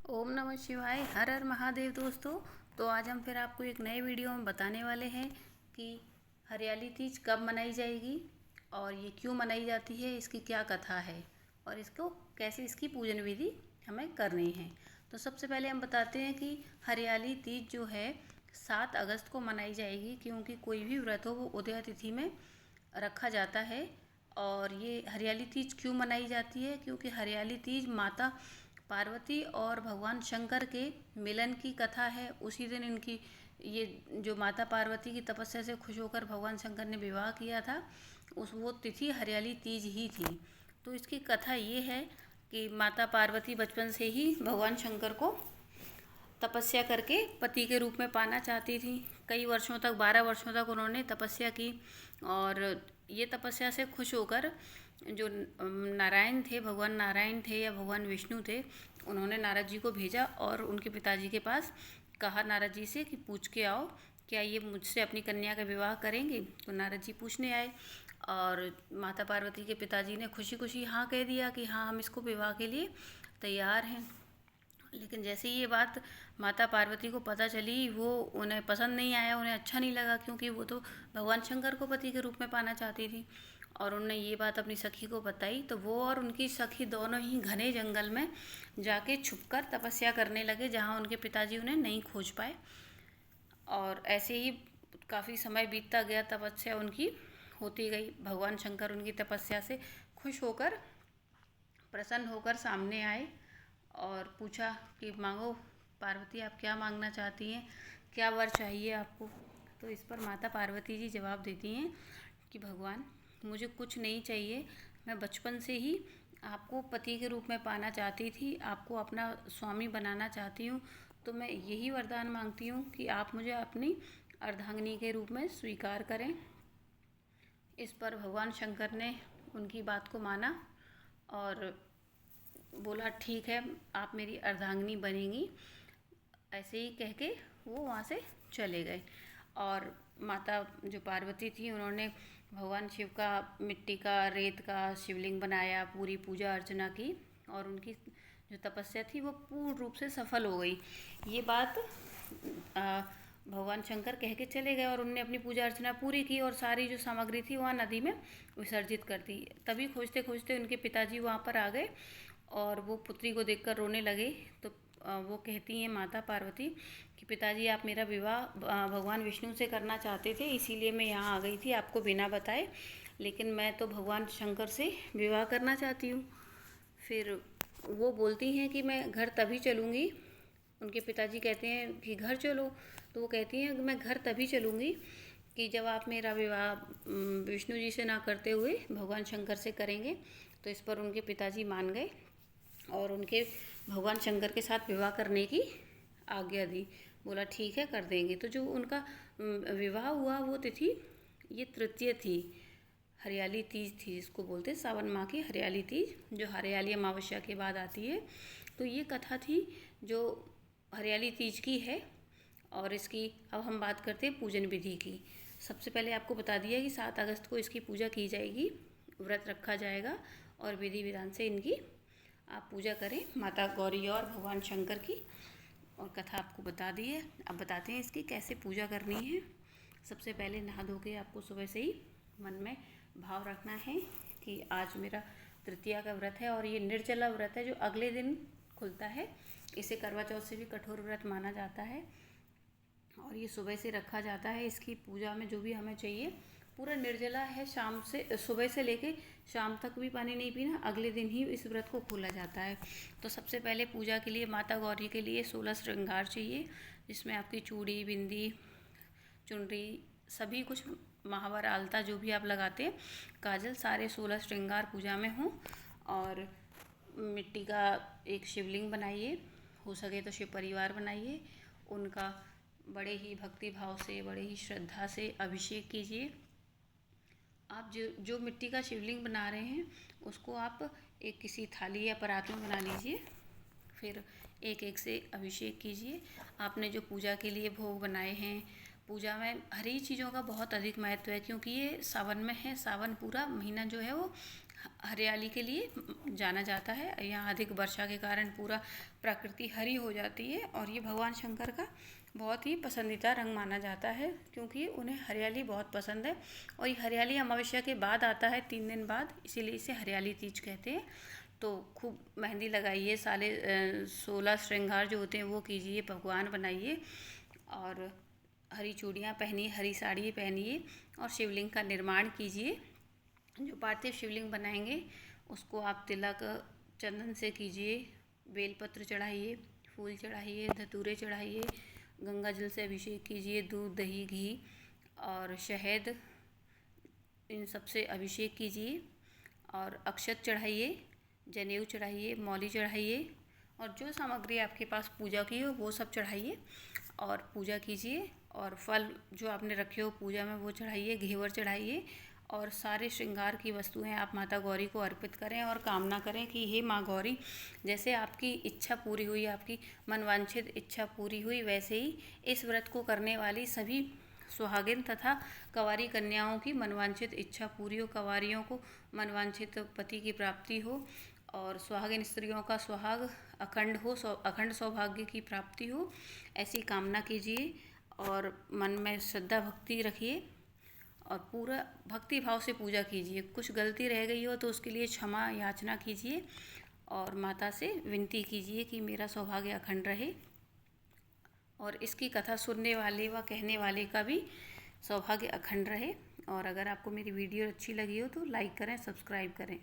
ओम नमः शिवाय। हर हर महादेव दोस्तों। तो आज हम फिर आपको एक नए वीडियो में बताने वाले हैं कि हरियाली तीज कब मनाई जाएगी और ये क्यों मनाई जाती है, इसकी क्या कथा है और इसको कैसे इसकी पूजन विधि हमें करनी है। तो सबसे पहले हम बताते हैं कि हरियाली तीज जो है 7 अगस्त को मनाई जाएगी, क्योंकि कोई भी व्रत हो वो उदया तिथि में रखा जाता है। और ये हरियाली तीज क्यों मनाई जाती है, क्योंकि हरियाली तीज माता पार्वती और भगवान शंकर के मिलन की कथा है। उसी दिन इनकी ये जो माता पार्वती की तपस्या से खुश होकर भगवान शंकर ने विवाह किया था, उस वो तिथि हरियाली तीज ही थी। तो इसकी कथा ये है कि माता पार्वती बचपन से ही भगवान शंकर को तपस्या करके पति के रूप में पाना चाहती थी। कई वर्षों तक 12 वर्षों तक उन्होंने तपस्या की और ये तपस्या से खुश होकर जो नारायण थे, भगवान नारायण थे या भगवान विष्णु थे, उन्होंने नारद जी को भेजा और उनके पिताजी के पास कहा नारद जी से कि पूछ के आओ क्या ये मुझसे अपनी कन्या का विवाह करेंगे। तो नारद जी पूछने आए और माता पार्वती के पिताजी ने खुशी खुशी हाँ कह दिया कि हाँ, हम इसको विवाह के लिए तैयार हैं। लेकिन जैसे ही ये बात माता पार्वती को पता चली, वो उन्हें पसंद नहीं आया, उन्हें अच्छा नहीं लगा, क्योंकि वो तो भगवान शंकर को पति के रूप में पाना चाहती थी। और उन्होंने ये बात अपनी सखी को बताई, तो वो और उनकी सखी दोनों ही घने जंगल में जाके छुपकर तपस्या करने लगे, जहाँ उनके पिताजी उन्हें नहीं खोज पाए। और ऐसे ही काफ़ी समय बीतता गया, तपस्या उनकी होती गई। भगवान शंकर उनकी तपस्या से खुश होकर, प्रसन्न होकर सामने आए और पूछा कि मांगो पार्वती, आप क्या मांगना चाहती हैं, क्या वर चाहिए आपको। तो इस पर माता पार्वती जी जवाब देती हैं कि भगवान, मुझे कुछ नहीं चाहिए, मैं बचपन से ही आपको पति के रूप में पाना चाहती थी, आपको अपना स्वामी बनाना चाहती हूँ। तो मैं यही वरदान मांगती हूँ कि आप मुझे अपनी अर्धांगिनी के रूप में स्वीकार करें। इस पर भगवान शंकर ने उनकी बात को माना और बोला ठीक है, आप मेरी अर्धांगिनी बनेंगी। ऐसे ही कह के वो वहाँ से चले गए। और माता जो पार्वती थी, उन्होंने भगवान शिव का मिट्टी का, रेत का शिवलिंग बनाया, पूरी पूजा अर्चना की और उनकी जो तपस्या थी वो पूर्ण रूप से सफल हो गई। ये बात भगवान शंकर कह के चले गए और उन्होंने अपनी पूजा अर्चना पूरी की और सारी जो सामग्री थी वहाँ नदी में विसर्जित कर दी। तभी खोजते खोजते उनके पिताजी वहाँ पर आ गए और वो पुत्री को देखकर रोने लगे। तो वो कहती हैं माता पार्वती कि पिताजी, आप मेरा विवाह भगवान विष्णु से करना चाहते थे, इसीलिए मैं यहाँ आ गई थी आपको बिना बताए, लेकिन मैं तो भगवान शंकर से विवाह करना चाहती हूँ। फिर वो बोलती हैं कि मैं घर तभी चलूँगी। उनके पिताजी कहते हैं कि घर चलो, तो वो कहती हैं कि मैं घर तभी चलूँगी कि जब आप मेरा विवाह विष्णु जी से ना करते हुए भगवान शंकर से करेंगे। तो इस पर उनके पिताजी मान गए और उनके भगवान शंकर के साथ विवाह करने की आज्ञा दी। बोला ठीक है, कर देंगे। तो जो उनका विवाह हुआ वो तिथि ये तृतीय थी, हरियाली तीज थी, जिसको बोलते हैं सावन माह की हरियाली तीज, जो हरियाली अमावस्या के बाद आती है। तो ये कथा थी जो हरियाली तीज की है। और इसकी अब हम बात करते हैं पूजन विधि की। सबसे पहले आपको बता दिया कि 7 अगस्त को इसकी पूजा की जाएगी, व्रत रखा जाएगा और विधि विधान से इनकी आप पूजा करें, माता गौरी और भगवान शंकर की। और कथा आपको बता दी है। अब बताते हैं इसकी कैसे पूजा करनी है। सबसे पहले नहा धो के आपको सुबह से ही मन में भाव रखना है कि आज मेरा तृतीया का व्रत है और ये निर्जला व्रत है जो अगले दिन खुलता है। इसे करवा चौथ से भी कठोर व्रत माना जाता है और ये सुबह से रखा जाता है। इसकी पूजा में जो भी हमें चाहिए पूरा निर्जला है, शाम से सुबह से लेके शाम तक भी पानी नहीं पीना, अगले दिन ही इस व्रत को खोला जाता है। तो सबसे पहले पूजा के लिए माता गौरी के लिए 16 श्रृंगार चाहिए, जिसमें आपकी चूड़ी, बिंदी, चुनरी, सभी कुछ, महावर, आलता, जो भी आप लगाते हैं, काजल, सारे 16 श्रृंगार पूजा में हों। और मिट्टी का एक शिवलिंग बनाइए, हो सके तो शिव परिवार बनाइए, उनका बड़े ही भक्ति भाव से, बड़े ही श्रद्धा से अभिषेक कीजिए। आप जो मिट्टी का शिवलिंग बना रहे हैं उसको आप एक किसी थाली या परात में बना लीजिए, फिर एक एक से अभिषेक कीजिए। आपने जो पूजा के लिए भोग बनाए हैं, पूजा में हरी चीज़ों का बहुत अधिक महत्व है, क्योंकि ये सावन में है। सावन पूरा महीना जो है वो हरियाली के लिए जाना जाता है। यहाँ अधिक वर्षा के कारण पूरा प्रकृति हरी हो जाती है और ये भगवान शंकर का बहुत ही पसंदीदा रंग माना जाता है, क्योंकि उन्हें हरियाली बहुत पसंद है। और ये हरियाली अमावस्या के बाद आता है, 3 दिन बाद, इसीलिए इसे हरियाली तीज कहते हैं। तो खूब मेहंदी लगाइए, 16 श्रृंगार जो होते हैं वो कीजिए, पकवान बनाइए और हरी चूड़ियाँ पहनिए, हरी साड़ी पहनिए और शिवलिंग का निर्माण कीजिए। जो पार्थिव शिवलिंग बनाएंगे उसको आप तिलक चंदन से कीजिए, बेलपत्र चढ़ाइए, फूल चढ़ाइए, धतूरे चढ़ाइए, गंगा जल से अभिषेक कीजिए, दूध दही घी और शहद, इन सब से अभिषेक कीजिए और अक्षत चढ़ाइए, जनेऊ चढ़ाइए, मौली चढ़ाइए और जो सामग्री आपके पास पूजा की हो वो सब चढ़ाइए और पूजा कीजिए। और फल जो आपने रखे हो पूजा में वो चढ़ाइए, घेवर चढ़ाइए और सारे श्रृंगार की वस्तुएं आप माता गौरी को अर्पित करें और कामना करें कि हे माँ गौरी, जैसे आपकी इच्छा पूरी हुई, आपकी मनवांछित इच्छा पूरी हुई, वैसे ही इस व्रत को करने वाली सभी सुहागिन तथा कंवारी कन्याओं की मनवांछित इच्छा पूरी हो, कंवारियों को मनवांछित पति की प्राप्ति हो और सुहागिन स्त्रियों का सुहाग अखंड हो, अखंड सौभाग्य की प्राप्ति हो, ऐसी कामना कीजिए और मन में श्रद्धा भक्ति रखिए और पूरा भक्ति भाव से पूजा कीजिए। कुछ गलती रह गई हो तो उसके लिए क्षमा याचना कीजिए और माता से विनती कीजिए कि मेरा सौभाग्य अखंड रहे और इसकी कथा सुनने वाले व कहने वाले का भी सौभाग्य अखंड रहे। और अगर आपको मेरी वीडियो अच्छी लगी हो तो लाइक करें, सब्सक्राइब करें।